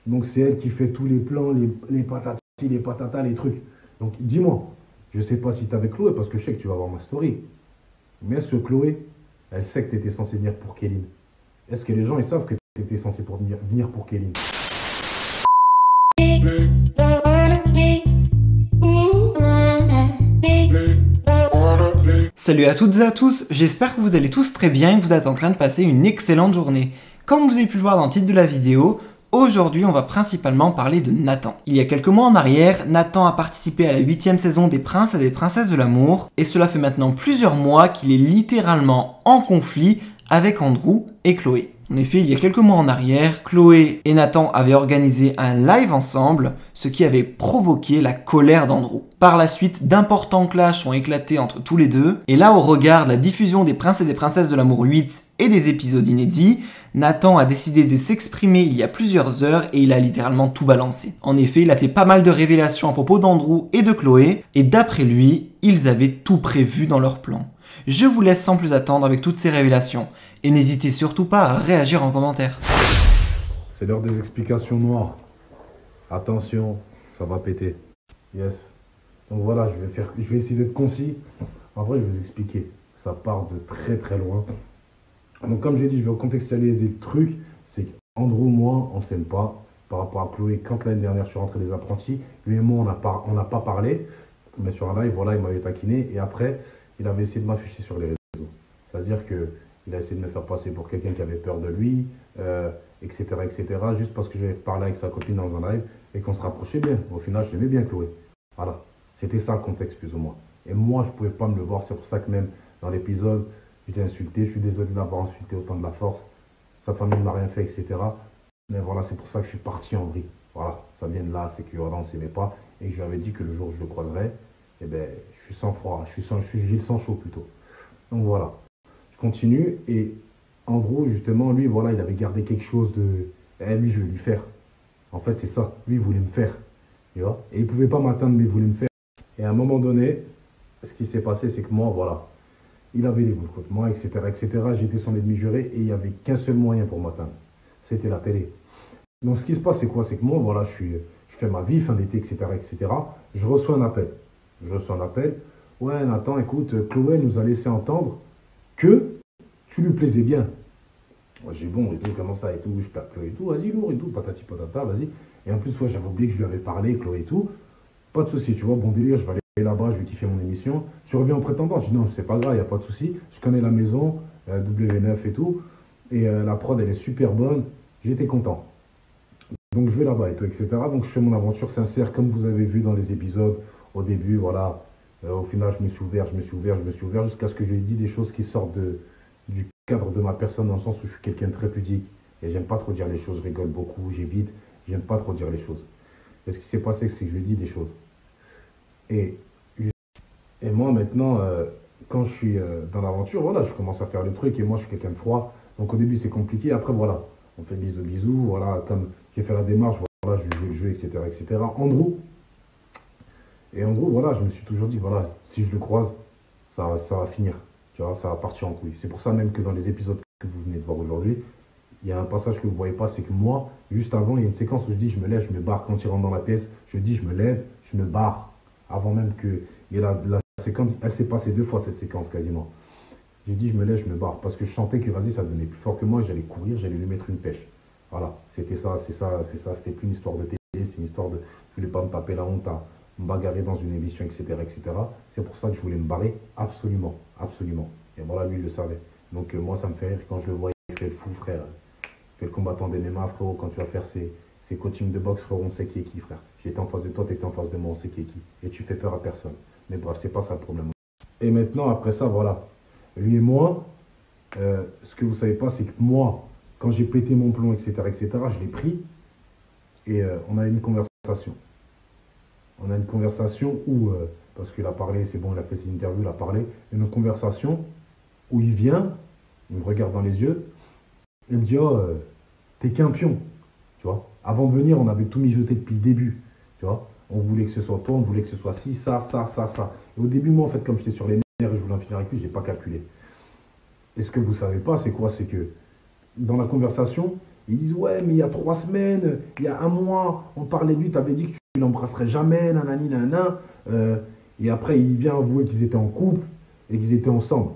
Donc c'est elle qui fait tous les plans, les patatis, les patatas, les trucs. Donc dis-moi, je sais pas si tu avec Chloé, parce que je sais que tu vas voir ma story. Mais est-ce que Chloé, elle sait que tu étais censé venir pour Kéline? Est-ce que les gens ils savent que tu étais censé venir pour Kéline? Salut à toutes et à tous, j'espère que vous allez tous très bien et que vous êtes en train de passer une excellente journée. Comme vous avez pu le voir dans le titre de la vidéo, aujourd'hui on va principalement parler de Nathan. Il y a quelques mois en arrière, Nathan a participé à la 8e saison des Princes et des Princesses de l'amour, et cela fait maintenant plusieurs mois qu'il est littéralement en conflit avec Andrew et Chloé. En effet, il y a quelques mois en arrière, Chloé et Nathan avaient organisé un live ensemble, ce qui avait provoqué la colère d'Andrew. Par la suite, d'importants clashs ont éclaté entre tous les deux, et là, au regard de la diffusion des Princes et des Princesses de l'amour 8 et des épisodes inédits, Nathan a décidé de s'exprimer il y a plusieurs heures et il a littéralement tout balancé. En effet, il a fait pas mal de révélations à propos d'Andrew et de Chloé, et d'après lui, ils avaient tout prévu dans leur plan. Je vous laisse sans plus attendre avec toutes ces révélations. Et n'hésitez surtout pas à réagir en commentaire. C'est l'heure des explications noires. Attention, ça va péter. Yes. Donc voilà, je vais essayer d'être concis. En vrai, je vais vous expliquer. Ça part de très très loin. Donc comme j'ai dit, je vais recontextualiser le truc. C'est qu'Andrew, moi, on s'aime pas. Par rapport à Chloé, quand l'année dernière je suis rentré des apprentis, lui et moi, on n'a pas parlé. Mais sur un live, voilà, il m'avait taquiné. Et après, il avait essayé de m'afficher sur les réseaux. C'est-à-dire que il a essayé de me faire passer pour quelqu'un qui avait peur de lui, etc., etc., juste parce que j'avais parlé avec sa copine dans un live et qu'on se rapprochait bien. Au final, je l'aimais bien, Chloé. Voilà. C'était ça le contexte, plus ou moins. Et moi, je ne pouvais pas me le voir. C'est pour ça que même dans l'épisode, je l'ai insulté. Je suis désolé d'avoir insulté autant de la force. Sa famille ne m'a rien fait, etc. Mais voilà, c'est pour ça que je suis parti en vrille. Voilà, ça vient de là, c'est que voilà, on ne s'aimait pas. Et que je lui avais dit que le jour où je le croiserais, eh ben, je suis sans froid, j'ai le sang chaud plutôt. Donc voilà. Continue et Andrew justement lui voilà il avait gardé quelque chose de lui je vais lui faire en fait c'est ça lui il voulait me faire tu vois et il pouvait pas m'atteindre mais il voulait me faire et à un moment donné ce qui s'est passé c'est que moi voilà il avait les boules contre moi etc j'étais son ennemi juré et il y avait qu'un seul moyen pour m'atteindre c'était la télé. Donc ce qui se passe c'est quoi, c'est que moi voilà je fais ma vie fin d'été etc je reçois un appel ouais Nathan écoute Chloé nous a laissé entendre que tu lui plaisais bien. Moi, j'ai bon et tout, comment ça et tout, je perds Chloé et tout, vas-y lourd et tout, patati patata, vas-y. Et en plus, ouais, j'avais oublié que je lui avais parlé, Chloé et tout. Pas de souci, tu vois, bon délire, je vais aller là-bas, je vais kiffer mon émission. Je reviens en prétendant, je dis non, c'est pas grave, il n'y a pas de souci. Je connais la maison, W9 et tout. Et la prod, elle est super bonne, j'étais content. Donc je vais là-bas et tout, etc. Donc je fais mon aventure sincère, comme vous avez vu dans les épisodes au début, voilà. Au final, je me suis ouvert, jusqu'à ce que je lui ai dit des choses qui sortent du cadre de ma personne, dans le sens où je suis quelqu'un de très pudique et j'aime pas trop dire les choses, je rigole beaucoup, j'évite, j'aime pas trop dire les choses. Et ce qui s'est passé, c'est que je lui ai dit des choses. Et, et moi, maintenant, quand je suis dans l'aventure, voilà, je commence à faire le truc et moi, je suis quelqu'un de froid. Donc au début, c'est compliqué. Après, voilà, on fait bisous, bisous, voilà, comme j'ai fait la démarche, voilà, je vais jouer le jeu, etc. Andrew, voilà, je me suis toujours dit, voilà, si je le croise, ça va finir. Tu vois, ça va partir en couille. C'est pour ça même que dans les épisodes que vous venez de voir aujourd'hui, il y a un passage que vous ne voyez pas, c'est que moi, juste avant, il y a une séquence où je dis je me lève, je me barre. Quand il rentre dans la pièce, je dis je me lève, je me barre. Avant même que il y ait la séquence, elle s'est passée 2 fois cette séquence quasiment. J'ai dit je me lève, je me barre. Parce que je sentais que vas-y, ça devenait plus fort que moi, j'allais courir, j'allais lui mettre une pêche. Voilà, c'était ça, c'était plus une histoire de télé, c'est une histoire de. Je voulais pas me taper la honte à me bagarrer dans une émission, etc. C'est pour ça que je voulais me barrer, absolument, absolument. Et voilà, lui, il le savait. Donc moi, ça me fait rire quand je le vois, il fait le fou, frère. Il fait le combattant d'MMA, frérot, quand tu vas faire ses coachings de boxe, frérot, on sait qui est qui, frère. J'étais en face de toi, t'étais en face de moi, on sait qui est qui. Et tu fais peur à personne. Mais bref, c'est pas ça le problème. Et maintenant, après ça, voilà. Lui et moi, ce que vous savez pas, c'est que moi, quand j'ai pété mon plomb, etc., je l'ai pris et on a eu une conversation. On a une conversation où, parce qu'il a parlé, c'est bon, il a fait ses interviews, il a parlé, une conversation où il vient, il me regarde dans les yeux, et il me dit, oh, t'es qu'un pion, tu vois. Avant de venir, on avait tout mijoté depuis le début, tu vois. On voulait que ce soit toi, on voulait que ce soit ci, ça. Et au début, moi, en fait, comme j'étais sur les nerfs et je voulais en finir avec lui, j'ai pas calculé. Et ce que vous savez pas, c'est quoi? C'est que dans la conversation, Ils disent, ouais, mais il y a 3 semaines, il y a un mois, on parlait de lui, tu avais dit que tu l'embrasserais jamais, nanani, nanana. Et après, il vient avouer qu'ils étaient en couple et qu'ils étaient ensemble.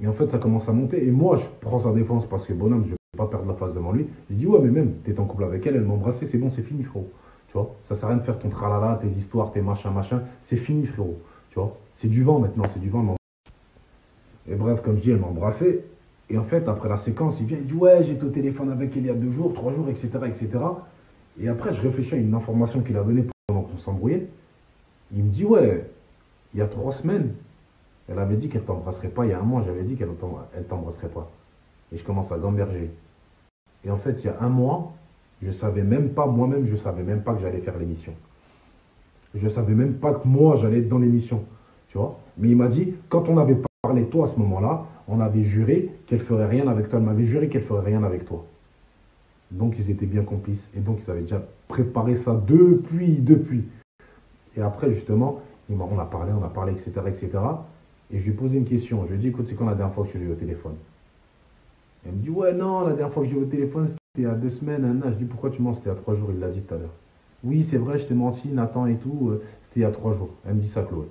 Et en fait, ça commence à monter. Et moi, je prends sa défense parce que bonhomme, je ne vais pas perdre la face devant lui. Je dis, ouais, mais même, tu es en couple avec elle, elle m'a embrassé, c'est bon, c'est fini, frérot. Tu vois, ça sert à rien de faire ton tralala, tes histoires, tes machins, machin. C'est fini, frérot. Tu vois, c'est du vent maintenant, c'est du vent. Et bref, comme je dis, elle m'a embrassé. Et en fait, après la séquence, il vient, il dit, ouais, j'étais au téléphone avec elle il y a 2 jours, 3 jours, etc., etc. Et après, je réfléchis à une information qu'il a donnée pendant qu'on s'embrouillait. Il me dit, ouais, il y a 3 semaines, elle avait dit qu'elle t'embrasserait pas. Il y a un mois, j'avais dit qu'elle t'embrasserait pas. Et je commence à gamberger. Et en fait, il y a un mois, je savais même pas, moi-même, je savais même pas que j'allais faire l'émission. Je savais même pas que moi, j'allais être dans l'émission. Tu vois. Mais il m'a dit, quand on avait parlé de toi à ce moment-là, on avait juré qu'elle ferait rien avec toi. Elle m'avait juré qu'elle ferait rien avec toi. Donc, ils étaient bien complices. Et donc, ils avaient déjà préparé ça depuis. Et après, justement, on a parlé, etc., etc. Et je lui ai posé une question. Je lui ai dit, écoute, c'est quand la dernière fois que je l'ai eu au téléphone? Elle me dit, ouais, non, la dernière fois que je l'ai eu au téléphone, c'était il y a 2 semaines, un an. Je lui ai dit, pourquoi tu mens? C'était il y a 3 jours, il l'a dit tout à l'heure. Oui, c'est vrai, je t'ai menti, Nathan et tout, c'était il y a 3 jours. Elle me dit ça, Chloé.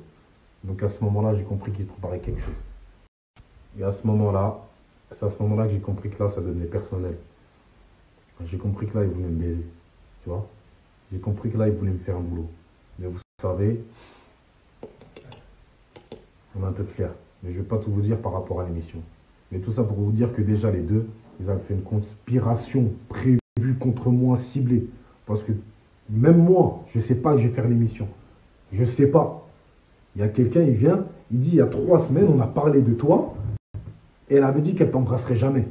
Donc à ce moment-là, j'ai compris qu'il préparait quelque chose. Et à ce moment-là, c'est à ce moment-là que j'ai compris que là, ça devenait personnel. J'ai compris que là, il voulait me baiser. Tu vois? J'ai compris que là, il voulait me faire un boulot. Mais vous savez, on a un peu de flair. Mais je ne vais pas tout vous dire par rapport à l'émission. Mais tout ça pour vous dire que déjà, les deux, ils avaient fait une conspiration prévue contre moi, ciblée. Parce que même moi, je ne sais pas que je vais faire l'émission. Je ne sais pas. Il y a quelqu'un, il vient, il dit, il y a 3 semaines, on a parlé de toi, et elle avait dit qu'elle ne t'embrasserait jamais.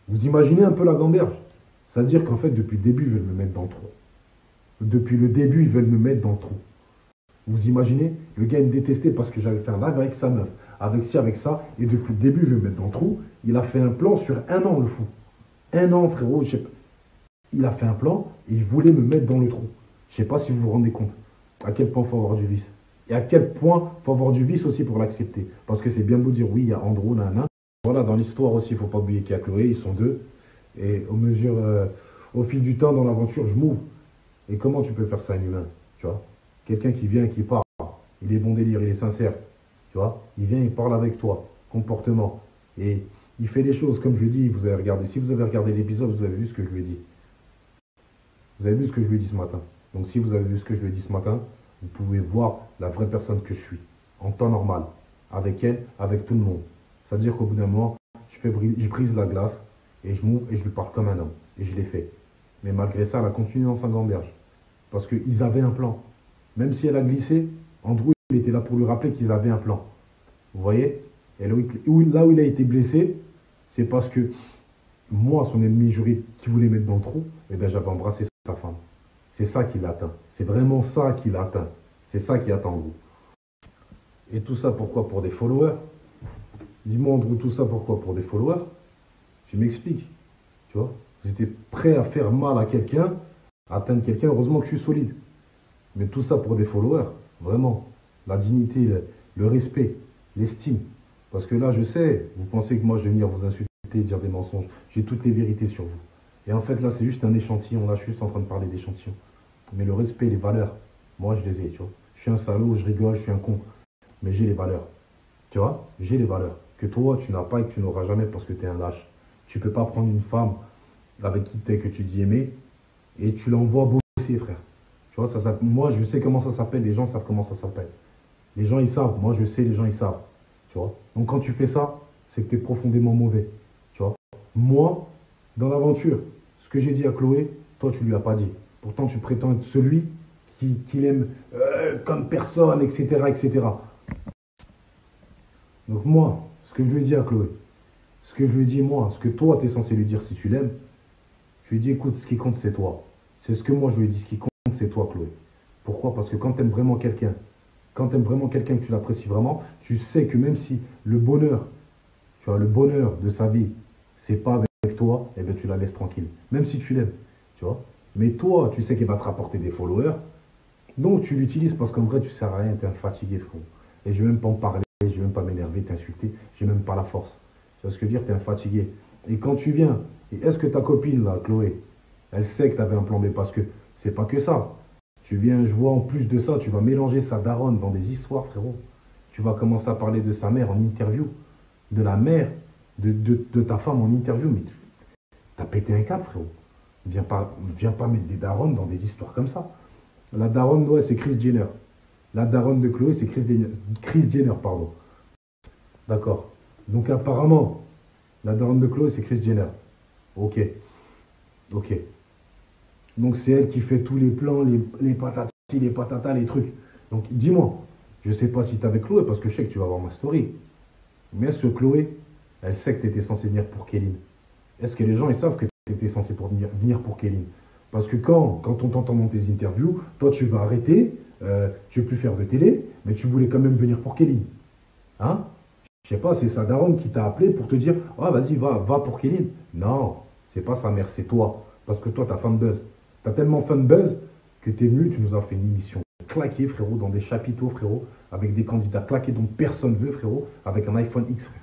Vous imaginez un peu la gamberge? Ça veut dire qu'en fait, depuis le début, ils veulent me mettre dans le trou. Depuis le début, ils veulent me mettre dans le trou. Vous imaginez? Le gars, il me détestait parce que j'avais fait un live avec sa meuf, avec ci, avec ça, et depuis le début, il veut me mettre dans le trou. Il a fait un plan sur un an, le fou. Un an, frérot, je sais pas. Il a fait un plan, et il voulait me mettre dans le trou. Je ne sais pas si vous vous rendez compte à quel point il faut avoir du vice. Et à quel point il faut avoir du vice aussi pour l'accepter. Parce que c'est bien beau dire, oui, il y a Andrew, nanana. Voilà, dans l'histoire aussi, il ne faut pas oublier qu'il y a Chloé, ils sont deux. Et au fil du temps, dans l'aventure, je m'ouvre. Et comment tu peux faire ça à un humain? Tu vois? Quelqu'un qui vient, qui part, il est bon délire, il est sincère. Tu vois? Il vient, il parle avec toi, comportement. Et il fait les choses, comme je lui ai dit, vous avez regardé. Si vous avez regardé l'épisode, vous avez vu ce que je lui ai dit. Vous avez vu ce que je lui ai dit ce matin. Donc si vous avez vu ce que je lui ai dit ce matin, vous pouvez voir la vraie personne que je suis, en temps normal, avec elle, avec tout le monde. C'est-à-dire qu'au bout d'un moment, je brise la glace, et je m'ouvre et je lui parle comme un homme. Et je l'ai fait. Mais malgré ça, elle a continué dans sa gamberge. Parce qu'ils avaient un plan. Même si elle a glissé, Andrew, il était là pour lui rappeler qu'ils avaient un plan. Vous voyez? Et là où il a été blessé, c'est parce que moi, son ennemi juré qui voulait mettre dans le trou, eh bien, j'avais embrassé sa femme. C'est ça qui l'a atteint. C'est vraiment ça qui l'a atteint. C'est ça qui atteint Andrew. Et tout ça pourquoi? Pour des followers. Dis-moi, Andrew, tout ça pourquoi? Pour des followers. Je m'explique. Tu vois? Vous étiez prêt à faire mal à quelqu'un, à atteindre quelqu'un. Heureusement que je suis solide. Mais tout ça pour des followers. Vraiment. La dignité, le respect, l'estime. Parce que là, je sais, vous pensez que moi, je vais venir vous insulter, dire des mensonges. J'ai toutes les vérités sur vous. Et en fait, là, c'est juste un échantillon. Là, je suis juste en train de parler d'échantillon. Mais le respect, les valeurs, moi, je les ai, tu vois. Je suis un salaud, je rigole, je suis un con. Mais j'ai les valeurs. Tu vois? J'ai les valeurs. Que toi, tu n'as pas et que tu n'auras jamais parce que tu es un lâche. Tu ne peux pas prendre une femme avec qui tu es, que tu dis aimer, et tu l'envoies bosser, frère. Tu vois, moi, je sais comment ça s'appelle. Les gens savent comment ça s'appelle. Les gens, ils savent. Moi, je sais, les gens, ils savent. Tu vois? Donc, quand tu fais ça, c'est que tu es profondément mauvais. Tu vois? Moi, dans l'aventure, ce que j'ai dit à Chloé, toi, tu lui as pas dit. Pourtant, tu prétends être celui qui l'aime comme personne, etc., etc. Donc, moi, ce que je lui ai dit à Chloé, ce que je lui ai dit, moi, ce que toi, tu es censé lui dire si tu l'aimes, je lui ai dit, écoute, ce qui compte, c'est toi. C'est ce que moi, je lui ai dit, ce qui compte, c'est toi, Chloé. Pourquoi? Parce que quand tu aimes vraiment quelqu'un, que tu l'apprécies vraiment, tu sais que même si le bonheur, tu vois, le bonheur de sa vie, c'est pas avec toi, eh bien, tu la laisses tranquille. Même si tu l'aimes, tu vois. Mais toi, tu sais qu'il va te rapporter des followers, donc tu l'utilises parce qu'en vrai, tu ne sers à rien, tu es un fatigué, frérot. Et je ne vais même pas en parler, je ne vais même pas m'énerver, t'insulter, j'ai même pas la force. Tu vois ce que je veux dire? Tu es un fatigué. Et quand tu viens, et est-ce que ta copine, là, Chloé, elle sait que tu avais un plan B? Parce que c'est pas que ça. Tu viens, je vois en plus de ça, tu vas mélanger sa daronne dans des histoires, frérot. Tu vas commencer à parler de sa mère en interview, de la mère de ta femme en interview. Mais t'as pété un câble, frérot. Viens pas mettre des daronnes dans des histoires comme ça. La daronne, ouais, c'est Kris Jenner. La daronne de Chloé, c'est Kris Jenner, pardon. D'accord. Donc apparemment, la daronne de Chloé, c'est Kris Jenner. Ok. Ok. Donc c'est elle qui fait tous les plans, les patatis, les patatas, les trucs. Donc dis-moi, je sais pas si tu es avec Chloé, parce que je sais que tu vas voir ma story. Mais est-ce que Chloé, elle sait que tu étais censé venir pour Kéline? Est-ce que les gens, ils savent que tu étais censé venir pour Kéline? Parce que quand on t'entend dans tes interviews, toi tu vas arrêter, tu ne veux plus faire de télé, mais tu voulais quand même venir pour Kéline. Hein? Je sais pas, c'est sa daronne qui t'a appelé pour te dire, ah vas-y, va pour Kéline. Non, c'est pas sa mère, c'est toi. Parce que toi, t'as fan buzz. T'as tellement fan buzz que t'es venu, tu nous as fait une émission claquée, frérot, dans des chapiteaux, frérot, avec des candidats claqués dont personne veut, frérot, avec un iPhone X, frère.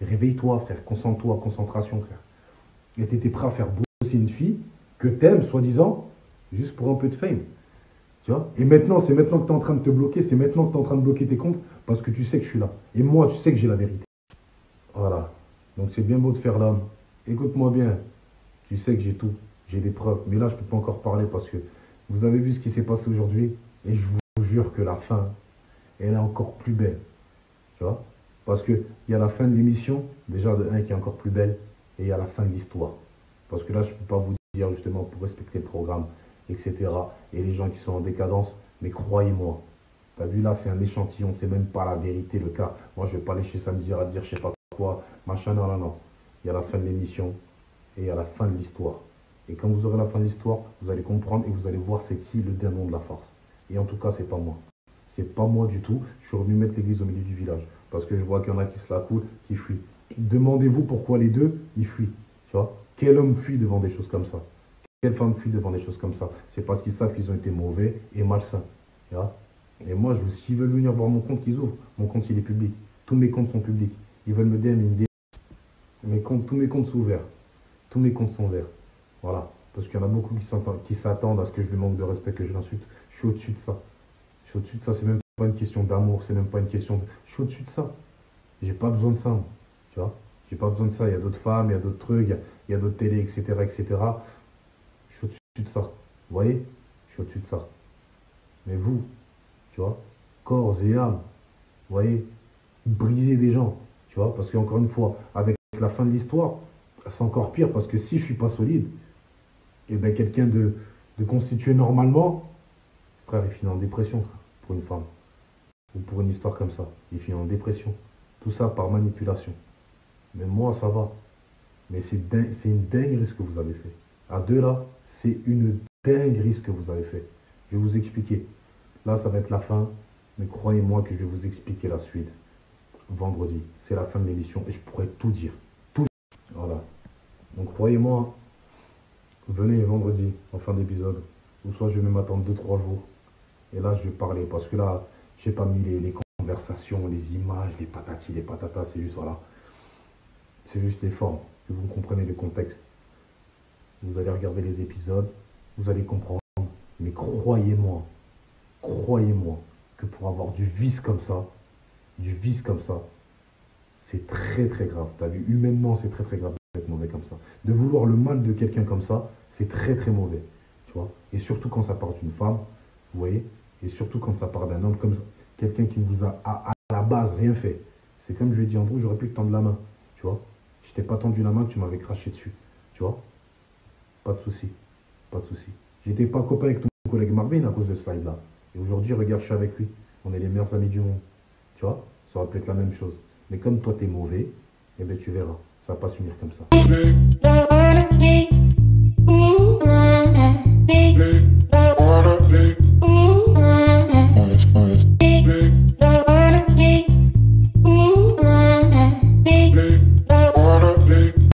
Réveille-toi, frère, concentre-toi, concentration, frère. Et t'étais prêt à faire bosser une fille que t'aimes, soi-disant, juste pour un peu de fame. Tu vois? Et maintenant, c'est maintenant que t'es en train de te bloquer, c'est maintenant que t'es en train de bloquer tes comptes, parce que tu sais que je suis là. Et moi, tu sais que j'ai la vérité. Voilà. Donc c'est bien beau de faire l'homme. Écoute-moi bien. Tu sais que j'ai tout. J'ai des preuves. Mais là, je ne peux pas encore parler parce que vous avez vu ce qui s'est passé aujourd'hui. Et je vous jure que la fin, elle est encore plus belle. Tu vois? Parce qu'il y a la fin de l'émission, déjà de un qui est encore plus belle, et il y a la fin de l'histoire. Parce que là, je ne peux pas vous dire justement pour respecter le programme, etc. Et les gens qui sont en décadence, mais croyez-moi, tu as vu là, c'est un échantillon, c'est même pas la vérité, le cas. Moi, je ne vais pas lécher samedi à dire je sais pas quoi, machin, non, non, non. Il y a la fin de l'émission et il y a la fin de l'histoire. Et quand vous aurez la fin de l'histoire, vous allez comprendre et vous allez voir c'est qui le démon de la force. Et en tout cas, c'est pas moi. C'est pas moi du tout. Je suis revenu mettre l'église au milieu du village. Parce que je vois qu'il y en a qui se la coulent, qui fuient. Demandez-vous pourquoi les deux, ils fuient. Tu vois? Quel homme fuit devant des choses comme ça? Quelle femme fuit devant des choses comme ça? C'est parce qu'ils savent qu'ils ont été mauvais et malsains. Tu vois? Et moi, s'ils veulent venir voir mon compte, qu'ils ouvrent. Mon compte, il est public. Tous mes comptes sont publics. Ils veulent me DM, ils me DM. Tous mes comptes sont ouverts. Tous mes comptes sont verts. Voilà. Parce qu'il y en a beaucoup qui s'attendent à ce que je lui manque de respect, que je l'insulte. Je suis au-dessus de ça. Je suis au-dessus de ça. C'est même pas une question d'amour. C'est même pas une question de... Je suis au-dessus de ça. J'ai pas besoin de ça. Moi. Tu vois? J'ai pas besoin de ça. Il y a d'autres femmes, il y a d'autres trucs, il y a d'autres télés, etc., etc. Je suis au-dessus de ça. Vous voyez? Je suis au-dessus de ça. Mais vous, tu vois, corps et âme, vous voyez, briser des gens, tu vois, parce qu'encore une fois, avec la fin de l'histoire, c'est encore pire, parce que si je suis pas solide, et bien quelqu'un de constitué normalement, frère, il finit en dépression, frère, pour une femme, ou pour une histoire comme ça, il finit en dépression. Tout ça par manipulation. Mais moi, ça va. Mais c'est une dinguerie ce que vous avez fait. À deux là, c'est une dinguerie ce que vous avez fait. Je vais vous expliquer. Là, ça va être la fin, mais croyez-moi que je vais vous expliquer la suite. Vendredi, c'est la fin de l'émission et je pourrais tout dire. Tout. Voilà. Donc croyez-moi, venez vendredi, en fin d'épisode, ou soit je vais même attendre 2-3 jours. Et là, je vais parler, parce que là, j'ai pas mis les conversations, les images, les patatis, les patatas, c'est juste, voilà. C'est juste les formes, que vous comprenez le contexte. Vous allez regarder les épisodes, vous allez comprendre. Mais croyez-moi, que pour avoir du vice comme ça, c'est très très grave. T'as vu, humainement, c'est très très grave d'être mauvais comme ça. De vouloir le mal de quelqu'un comme ça, c'est très très mauvais. Tu vois? Et surtout quand ça part d'une femme, vous voyez? Et surtout quand ça part d'un homme comme ça, quelqu'un qui ne vous a à la base rien fait. C'est comme je lui ai dit, Andrew, j'aurais pu te tendre la main. Tu vois? Je t'ai pas tendu la main, tu m'avais craché dessus. Tu vois? Pas de souci. Pas de souci. J'étais pas copain avec ton collègue Marvin à cause de ce live-là. Et aujourd'hui, regarde, je suis avec lui. On est les meilleurs amis du monde. Tu vois? Ça aurait pu être la même chose. Mais comme toi, t'es mauvais, eh bien, tu verras. Ça va pas se finir comme ça.